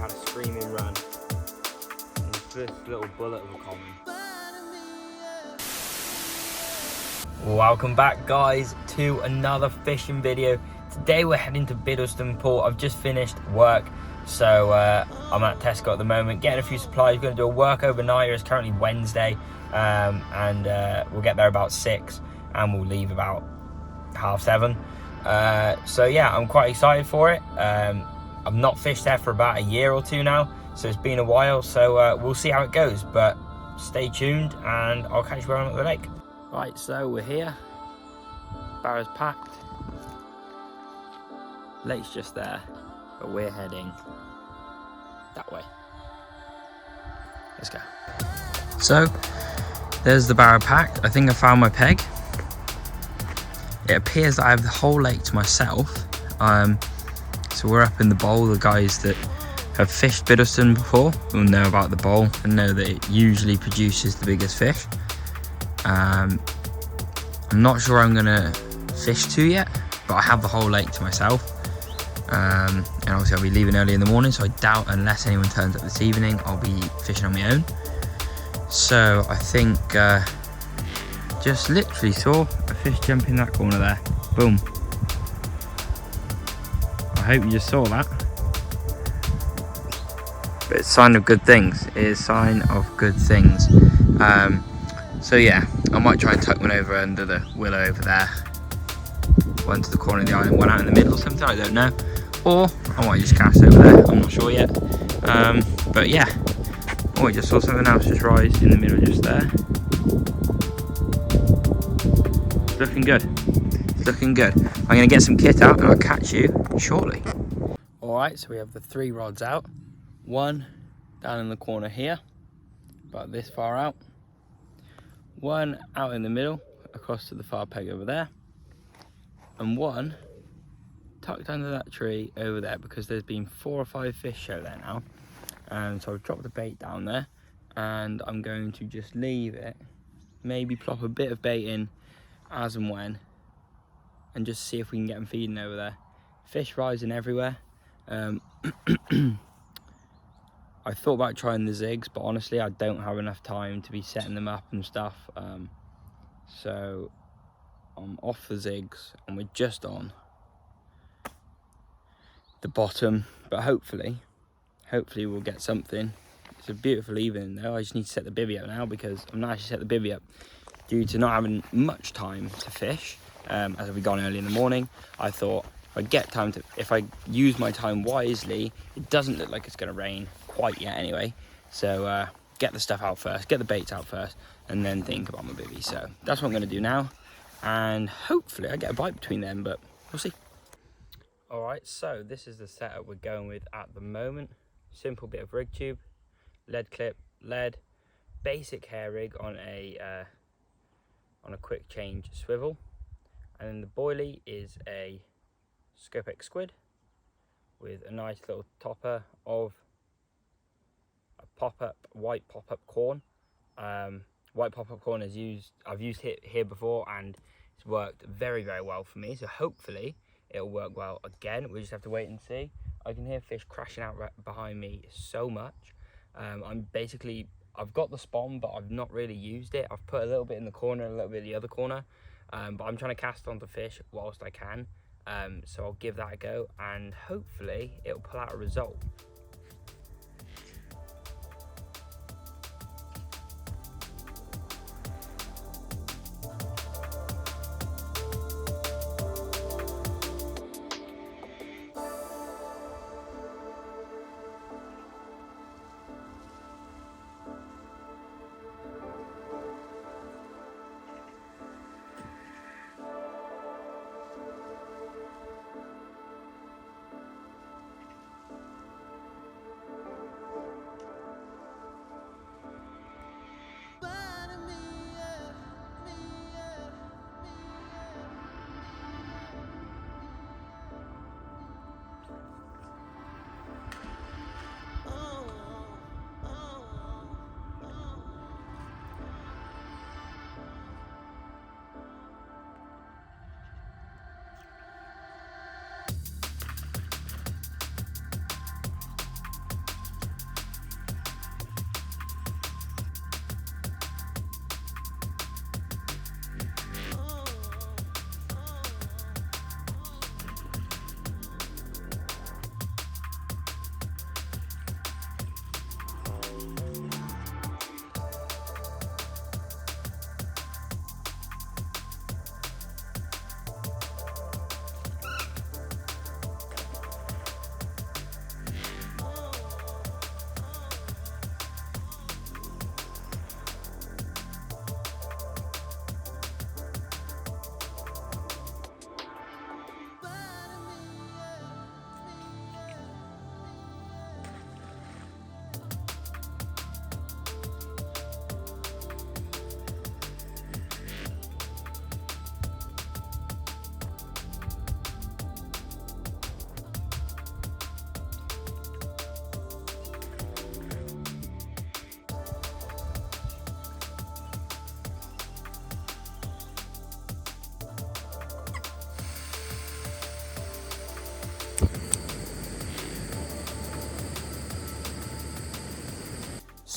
had a screaming run. And this little bullet of a common. Welcome back, guys, to another fishing video. Today we're heading to Biddlestone Port. I've just finished work, so I'm at Tesco at the moment, getting a few supplies. We're going to do a work overnight. It's currently Wednesday, and we'll get there about 6, and we'll leave about 7:30. So yeah, I'm quite excited for it. I've not fished there for about a year or two now, so it's been a while. So we'll see how it goes, but stay tuned, and I'll catch you when I'm at the lake. Right, so we're here. Barrow's packed. Lake's just there, but we're heading that way. Let's go. So, there's the barrow packed. I think I found my peg. It appears that I have the whole lake to myself. So we're up in the bowl. The guys that have fished Biddlestone before will know about the bowl and know that it usually produces the biggest fish. I'm not sure I'm gonna fish 2 yet, but I have the whole lake to myself. And obviously I'll be leaving early in the morning, so I doubt, unless anyone turns up this evening, I'll be fishing on my own. So I think just literally saw a fish jump in that corner there. Boom. I hope you just saw that. But it's a sign of good things. It is a sign of good things. So yeah, I might try and tuck one over under the willow over there. One to the corner of the island, one out in the middle or something, I don't know. Or I might just cast over there, I'm not sure yet. But yeah, oh, I just saw something else just rise in the middle just there. It's looking good. It's looking good. I'm going to get some kit out and I'll catch you shortly. Alright, so we have the 3 rods out. One down in the corner here, about this far out. One out in the middle, across to the far peg over there. And one tucked under that tree over there, because there's been 4 or 5 fish show there now. So I've dropped the bait down there, and I'm going to just leave it, maybe plop a bit of bait in as and when, and just see if we can get them feeding over there. Fish rising everywhere. I thought about trying the zigs, but honestly I don't have enough time to be setting them up and stuff. So I'm off the zigs and we're just on the bottom, but hopefully we'll get something. It's a beautiful evening though. I just need to set the bivvy up now, because I'm not actually set the bivvy up due to not having much time to fish. As I've been gone early in the morning, I thought if I use my time wisely, it doesn't look like it's going to rain quite yet anyway. So get the stuff out first, get the baits out first, and then think about my bivvy. So that's what I'm going to do now, and hopefully I get a bite between them, but we'll see. Alright, so this is the setup we're going with at the moment. Simple bit of rig tube, lead clip, lead, basic hair rig on a quick change swivel, and then the boilie is a Scopex squid with a nice little topper of a white pop-up corn. White pop-up corn I've used it here before, and it's worked very, very well for me. So hopefully it'll work well again. We just have to wait and see. I can hear fish crashing out right behind me so much. I've got the spawn, but I've not really used it. I've put a little bit in the corner, a little bit in the other corner, but I'm trying to cast onto fish whilst I can. So I'll give that a go, and hopefully it'll pull out a result.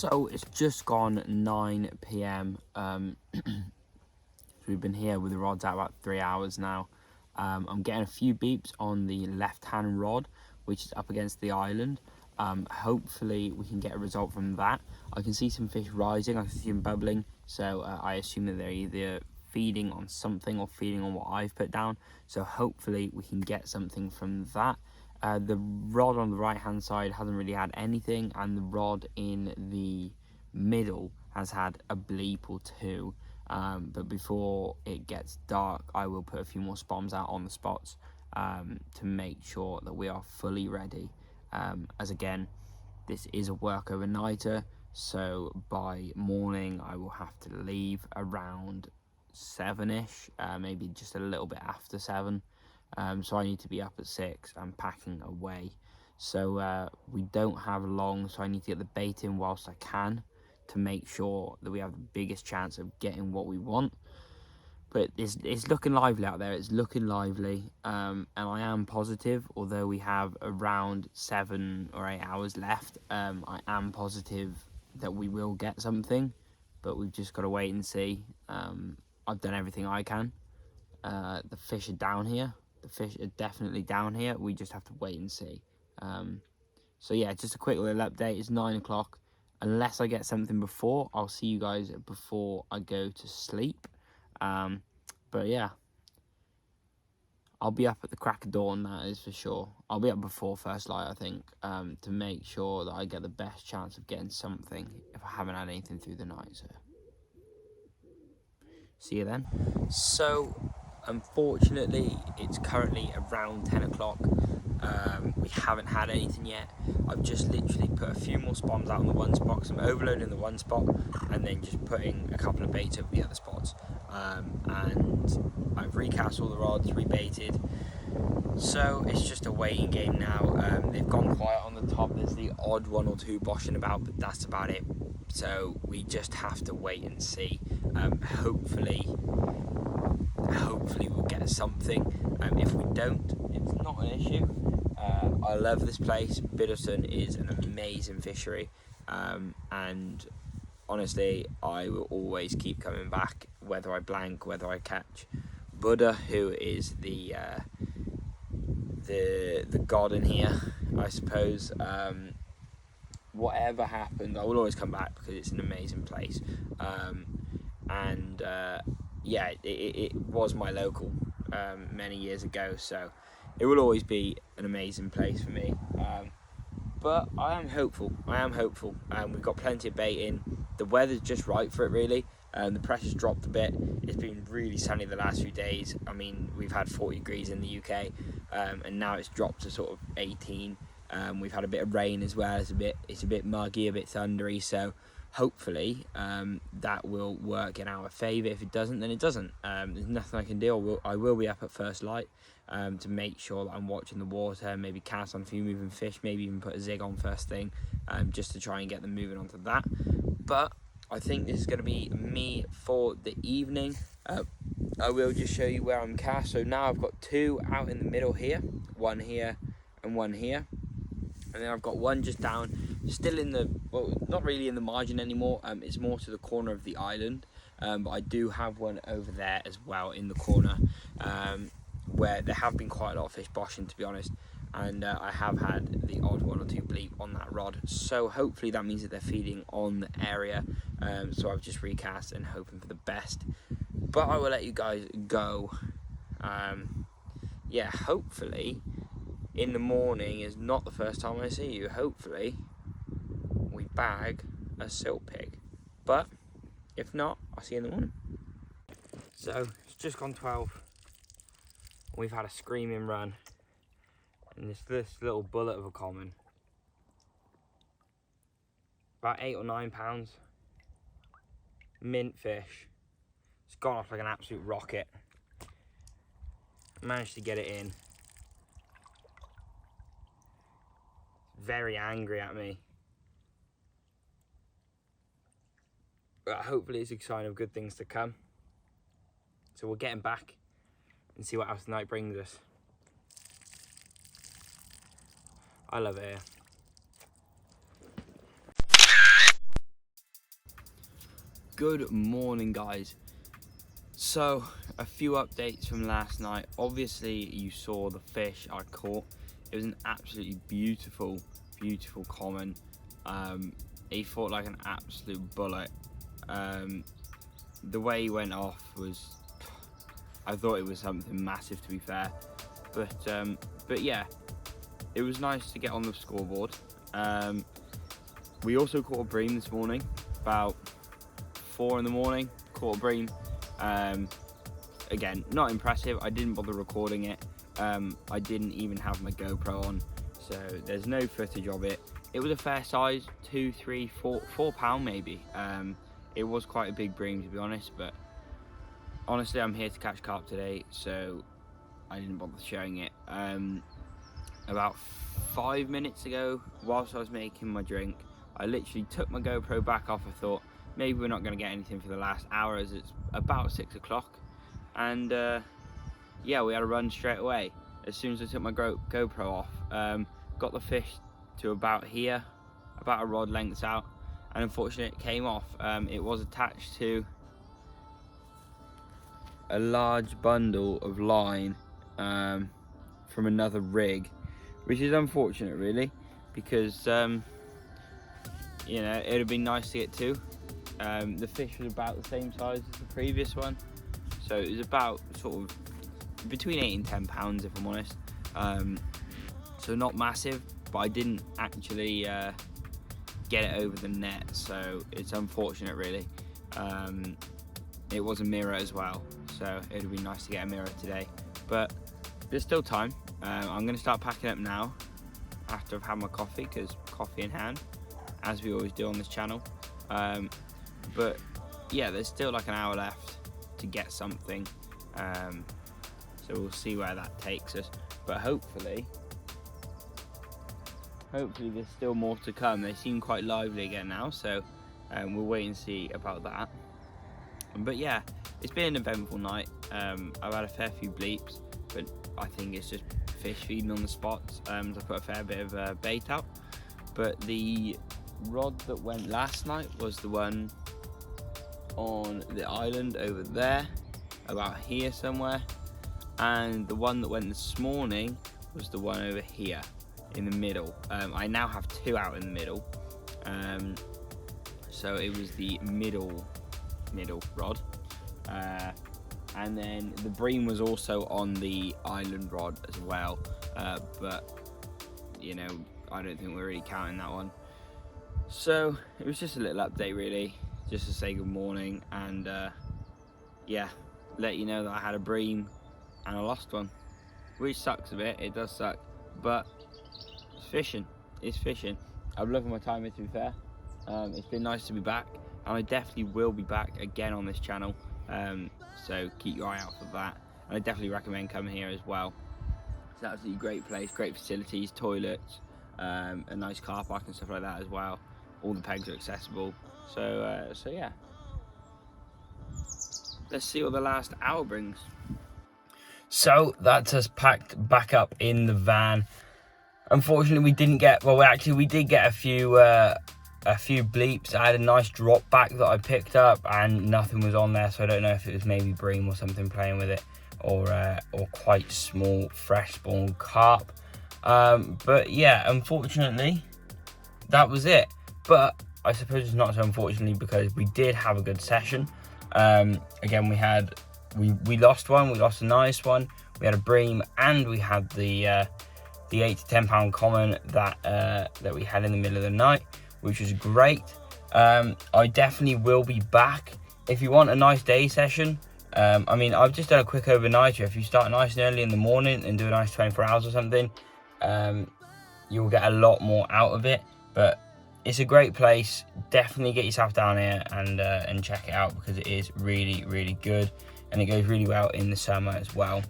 So it's just gone 9 p.m. We've been here with the rods out about 3 hours now. I'm getting a few beeps on the left-hand rod, which is up against the island. Hopefully we can get a result from that. I can see some fish rising, I can see them bubbling, so I assume that they're either feeding on something or feeding on what I've put down. So hopefully we can get something from that. The rod on the right hand side hasn't really had anything, and the rod in the middle has had a bleep or two. But before it gets dark, I will put a few more spoms out on the spots to make sure that we are fully ready. As again, this is a work overnighter, so by morning I will have to leave around 7ish, maybe just a little bit after 7. So I need to be up at 6 and packing away. So we don't have long, so I need to get the bait in whilst I can to make sure that we have the biggest chance of getting what we want. But it's looking lively out there, it's looking lively, and I am positive, although we have around 7 or 8 hours left, I am positive that we will get something, but we've just got to wait and see. I've done everything I can. The fish are down here. The fish are definitely down here. We just have to wait and see. So yeah, just a quick little update. It's 9 o'clock. Unless I get something before, I'll see you guys before I go to sleep. But yeah, I'll be up at the crack of dawn, that is for sure. I'll be up before first light, I think, to make sure that I get the best chance of getting something if I haven't had anything through the night. So see you then. So unfortunately, it's currently around 10 o'clock. We haven't had anything yet. I've just literally put a few more spoms out on the one spot, because I'm overloading the one spot and then just putting a couple of baits over the other spots. And I've recast all the rods, rebaited. So it's just a waiting game now. They've gone quiet on the top. There's the odd 1 or 2 boshing about, but that's about it. So we just have to wait and see. Hopefully we'll get something. If we don't, it's not an issue. I love this place. Biddlestone is an amazing fishery, and honestly I will always keep coming back, whether I blank, whether I catch. Buddha, who is the god in here, I suppose. Whatever happens, I will always come back because it's an amazing place. Yeah, it was my local many years ago, so it will always be an amazing place for me. But I am hopeful. We've got plenty of bait in. The weather's just right for it, really. The pressure's dropped a bit. It's been really sunny the last few days. I mean, we've had 40 degrees in the UK, and now it's dropped to sort of 18. We've had a bit of rain as well. It's a bit muggy, a bit thundery. So hopefully that will work in our favour. If it doesn't, then it doesn't. There's nothing I can do. I will be up at first light to make sure that I'm watching the water, maybe cast on a few moving fish, maybe even put a zig on first thing, just to try and get them moving onto that. But I think this is going to be me for the evening. I will just show you where I'm cast. So now I've got 2 out in the middle here, 1 here and 1 here. And then I've got 1 just down, still in the, well, not really in the margin anymore. It's more to the corner of the island. But I do have 1 over there as well in the corner, where there have been quite a lot of fish boshing, to be honest. And I have had the odd 1 or 2 bleep on that rod. So hopefully that means that they're feeding on the area. So I've just recast and hoping for the best. But I will let you guys go. Yeah, hopefully in the morning is not the first time I see you. Hopefully we bag a silk pig. But if not, I'll see you in the morning. So it's just gone 12. We've had a screaming run. And this little bullet of a common, about 8 or 9 pounds, mint fish. It's gone off like an absolute rocket. Managed to get it in. Very angry at me, but hopefully it's a sign of good things to come. So we'll get him back and see what else the night brings us. I love it here. Good morning, guys. So a few updates from last night. Obviously you saw the fish I caught. It was an absolutely beautiful common. He fought like an absolute bullet. The way he went off was, I thought it was something massive, to be fair, but yeah, it was nice to get on the scoreboard. We also caught a bream this morning, about 4 in the morning, caught a bream. Again, not impressive. I didn't bother recording it. I didn't even have my GoPro on, so there's no footage of it. It was a fair size, 2, 3, 4 pound maybe. It was quite a big bream, to be honest, but honestly I'm here to catch carp today, so I didn't bother showing it. About 5 minutes ago, whilst I was making my drink, I literally took my GoPro back off. I thought maybe we're not going to get anything for the last hour, as it's about 6 o'clock, and yeah, we had a run straight away. As soon as I took my GoPro off, got the fish to about here, about a rod length out, and unfortunately it came off. It was attached to a large bundle of line from another rig, which is unfortunate really, because you know, it would have been nice to get two. The fish was about the same size as the previous one, so it was about sort of between 8 and 10 pounds, if I'm honest. So not massive, but I didn't actually get it over the net, so it's unfortunate really. It was a mirror as well, so it would be nice to get a mirror today, but there's still time. I'm going to start packing up now after I've had my coffee, because coffee in hand, as we always do on this channel. But yeah, there's still like an hour left to get something, so we'll see where that takes us, but hopefully there's still more to come. They seem quite lively again now, so we'll wait and see about that. But yeah, it's been an eventful night. I've had a fair few bleeps, but I think it's just fish feeding on the spots. I put a fair bit of bait out, but the rod that went last night was the one on the island over there, about here somewhere, and the one that went this morning was the one over here in the middle. I now have two out in the middle, so it was the middle rod, and then the bream was also on the island rod as well, but you know, I don't think we're really counting that one. So it was just a little update really, just to say good morning, and yeah, let you know that I had a bream and I lost one, which sucks a bit. It does suck, but it's fishing. It's fishing. I'm loving my time here, to be fair. It's been nice to be back, and I definitely will be back again on this channel, so keep your eye out for that. And I definitely recommend coming here as well. It's an absolutely great place, great facilities, toilets, a nice car park and stuff like that as well. All the pegs are accessible, so yeah, let's see what the last hour brings. So that's us packed back up in the van. Unfortunately we didn't get, well actually we did get a few bleeps. I had a nice drop back that I picked up and nothing was on there, so I don't know if it was maybe bream or something playing with it, or quite small fresh spawn carp. But yeah, unfortunately that was it. But I suppose it's not so unfortunately, because we did have a good session. Again, we lost one, we lost a nice one. We had a bream, and we had the 8 to 10 pound common that we had in the middle of the night, which was great. I definitely will be back. If you want a nice day session, I mean, I've just done a quick overnighter. If you start nice and early in the morning and do a nice 24 hours or something, you'll get a lot more out of it. But it's a great place. Definitely get yourself down here and check it out, because it is really, really good, and it goes really well in the summer as well.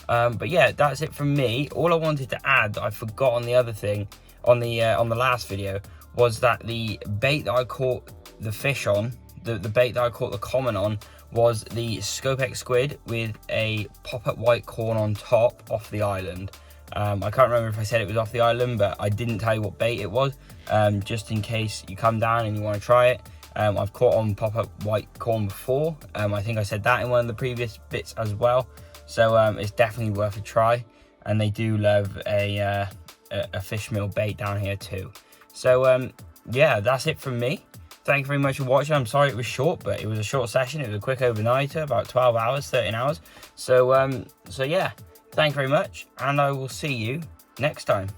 But yeah, that's it from me. All I wanted to add that I forgot on the other thing, on the last video, was that the bait that I caught the fish on, the bait that I caught the common on, was the Scopex squid with a pop-up white corn on top off the island. I can't remember if I said it was off the island, but I didn't tell you what bait it was, just in case you come down and you want to try it. I've caught on pop-up white corn before. I think I said that in one of the previous bits as well. So it's definitely worth a try. And they do love a fish meal bait down here too. So yeah, that's it from me. Thank you very much for watching. I'm sorry it was short, but it was a short session. It was a quick overnighter, about 12 hours, 13 hours. So yeah, thank you very much, and I will see you next time.